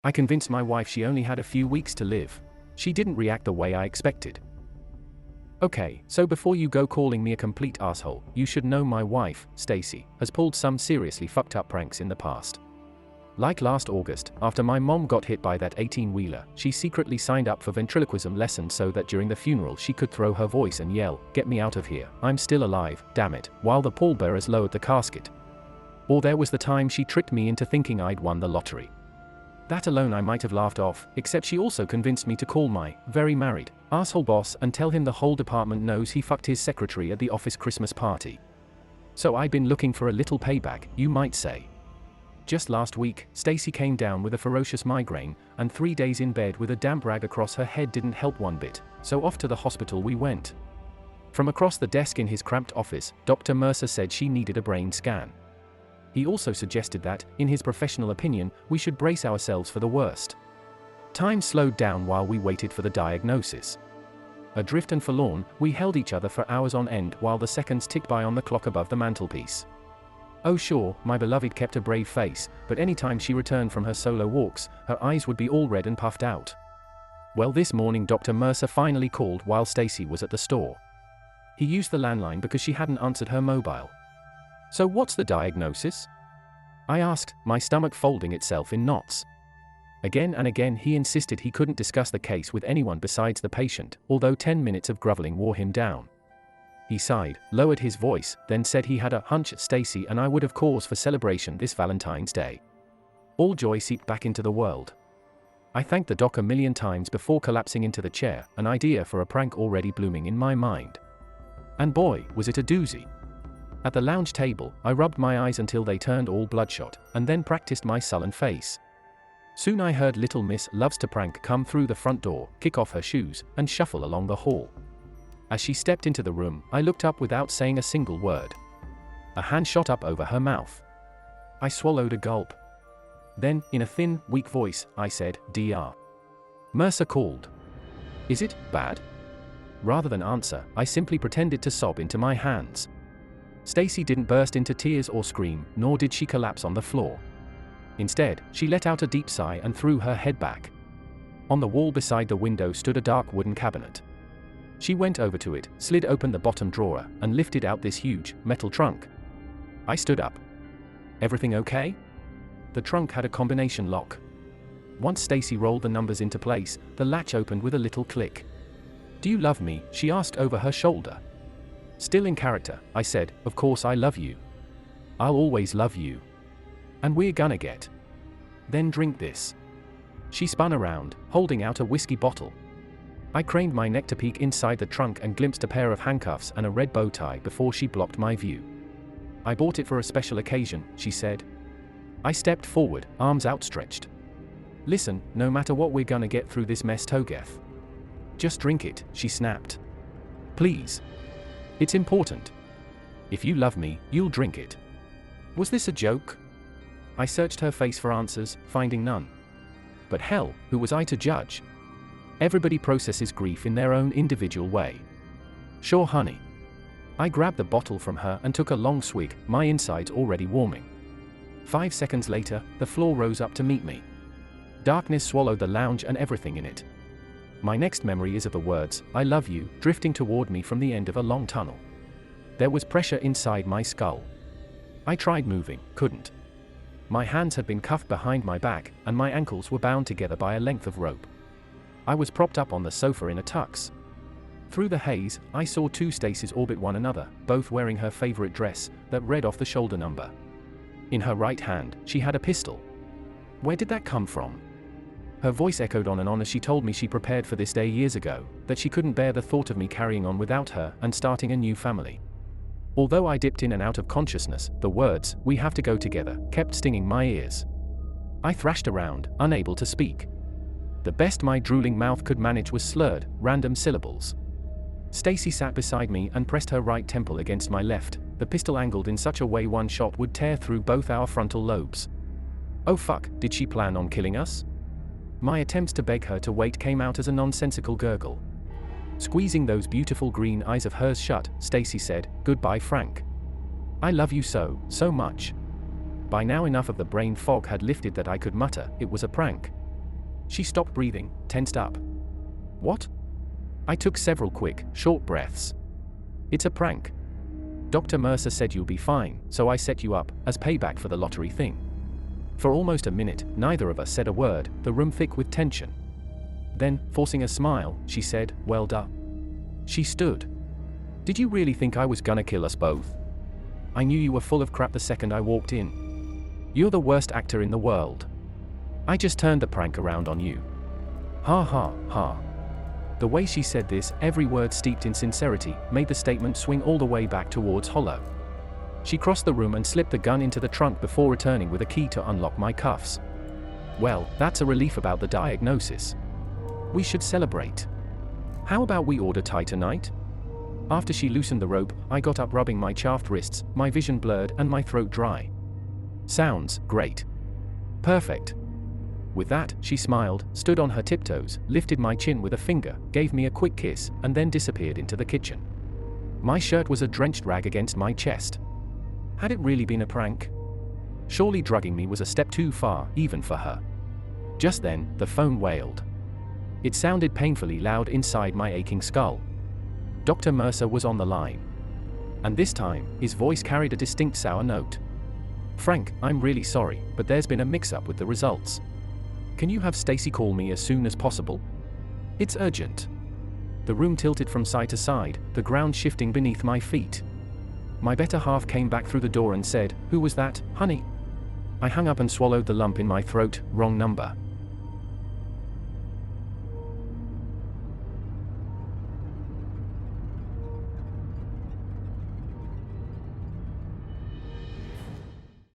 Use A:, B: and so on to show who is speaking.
A: I convinced my wife she only had a few weeks to live. She didn't react the way I expected. Okay, so before you go calling me a complete asshole, you should know my wife, Stacy, has pulled some seriously fucked up pranks in the past. Like last August, after my mom got hit by that 18-wheeler, she secretly signed up for ventriloquism lessons so that during the funeral she could throw her voice and yell, "Get me out of here, I'm still alive, damn it," while the pallbearers lowered the casket. Or there was the time she tricked me into thinking I'd won the lottery. That alone I might have laughed off, except she also convinced me to call my very married asshole boss and tell him the whole department knows he fucked his secretary at the office Christmas party. So I'd been looking for a little payback, you might say. Just last week, Stacy came down with a ferocious migraine, and 3 days in bed with a damp rag across her head didn't help one bit, so off to the hospital we went. From across the desk in his cramped office, Dr. Mercer said she needed a brain scan. He also suggested that, in his professional opinion, we should brace ourselves for the worst. Time slowed down while we waited for the diagnosis. Adrift and forlorn, we held each other for hours on end while the seconds ticked by on the clock above the mantelpiece. Oh sure, my beloved kept a brave face, but any time she returned from her solo walks, her eyes would be all red and puffed out. Well, this morning Dr. Mercer finally called while Stacy was at the store. He used the landline because she hadn't answered her mobile. "So what's the diagnosis?" I asked, my stomach folding itself in knots. Again and again he insisted he couldn't discuss the case with anyone besides the patient, although 10 minutes of groveling wore him down. He sighed, lowered his voice, then said he had a hunch Stacy and I would have cause for celebration this Valentine's Day. All joy seeped back into the world. I thanked the doc a million times before collapsing into the chair, an idea for a prank already blooming in my mind. And boy, was it a doozy. At the lounge table, I rubbed my eyes until they turned all bloodshot, and then practiced my sullen face. Soon I heard little Miss Loves to Prank come through the front door, kick off her shoes, and shuffle along the hall. As she stepped into the room, I looked up without saying a single word. A hand shot up over her mouth. I swallowed a gulp. Then, in a thin, weak voice, I said, "Dr. Mercer called. Is it bad?" Rather than answer, I simply pretended to sob into my hands. Stacy didn't burst into tears or scream, nor did she collapse on the floor. Instead, she let out a deep sigh and threw her head back. On the wall beside the window stood a dark wooden cabinet. She went over to it, slid open the bottom drawer, and lifted out this huge, metal trunk. I stood up. "Everything okay?" The trunk had a combination lock. Once Stacy rolled the numbers into place, the latch opened with a little click. "Do you love me?" she asked over her shoulder. Still in character, I said, "Of course I love you. I'll always love you. And we're gonna get. Then drink this." She spun around, holding out a whiskey bottle. I craned my neck to peek inside the trunk and glimpsed a pair of handcuffs and a red bow tie before she blocked my view. "I bought it for a special occasion," she said. I stepped forward, arms outstretched. "Listen, no matter what, we're gonna get through this mess together. Just drink it," she snapped. "Please. It's important. If you love me, you'll drink it." Was this a joke? I searched her face for answers, finding none. But hell, who was I to judge? Everybody processes grief in their own individual way. "Sure, honey." I grabbed the bottle from her and took a long swig, my insides already warming. 5 seconds later, the floor rose up to meet me. Darkness swallowed the lounge and everything in it. My next memory is of the words, "I love you," drifting toward me from the end of a long tunnel. There was pressure inside my skull. I tried moving, couldn't. My hands had been cuffed behind my back, and my ankles were bound together by a length of rope. I was propped up on the sofa in a tux. Through the haze, I saw two Stacys orbit one another, both wearing her favorite dress, that read off the shoulder number. In her right hand, she had a pistol. Where did that come from? Her voice echoed on and on as she told me she prepared for this day years ago, that she couldn't bear the thought of me carrying on without her and starting a new family. Although I dipped in and out of consciousness, the words, "We have to go together," kept stinging my ears. I thrashed around, unable to speak. The best my drooling mouth could manage was slurred, random syllables. Stacy sat beside me and pressed her right temple against my left, the pistol angled in such a way one shot would tear through both our frontal lobes. Oh fuck, did she plan on killing us? My attempts to beg her to wait came out as a nonsensical gurgle. Squeezing those beautiful green eyes of hers shut, Stacy said, "Goodbye, Frank. I love you so much." By now enough of the brain fog had lifted that I could mutter, it was a prank. She stopped breathing, tensed up. What? I took several quick, short breaths. It's a prank. Dr. Mercer said you'll be fine, so I set you up, as payback for the lottery thing. For almost a minute, neither of us said a word, the room thick with tension. Then, forcing a smile, she said, "Well done." She stood. "Did you really think I was gonna kill us both? I knew you were full of crap the second I walked in. You're the worst actor in the world. I just turned the prank around on you." Ha ha ha. The way she said this, every word steeped in sincerity, made the statement swing all the way back towards hollow. She crossed the room and slipped the gun into the trunk before returning with a key to unlock my cuffs. Well, that's a relief about the diagnosis. We should celebrate. How about we order Thai tonight? After she loosened the rope, I got up, rubbing my chafed wrists, my vision blurred and my throat dry. Sounds great. Perfect. With that, she smiled, stood on her tiptoes, lifted my chin with a finger, gave me a quick kiss, and then disappeared into the kitchen. My shirt was a drenched rag against my chest. Had it really been a prank? Surely drugging me was a step too far, even for her. Just then, the phone wailed. It sounded painfully loud inside my aching skull. Dr. Mercer was on the line. And this time, his voice carried a distinct sour note. "Frank, I'm really sorry, but there's been a mix-up with the results. Can you have Stacy call me as soon as possible? It's urgent." The room tilted from side to side, the ground shifting beneath my feet. My better half came back through the door and said, "Who was that, honey?" I hung up and swallowed the lump in my throat. Wrong number.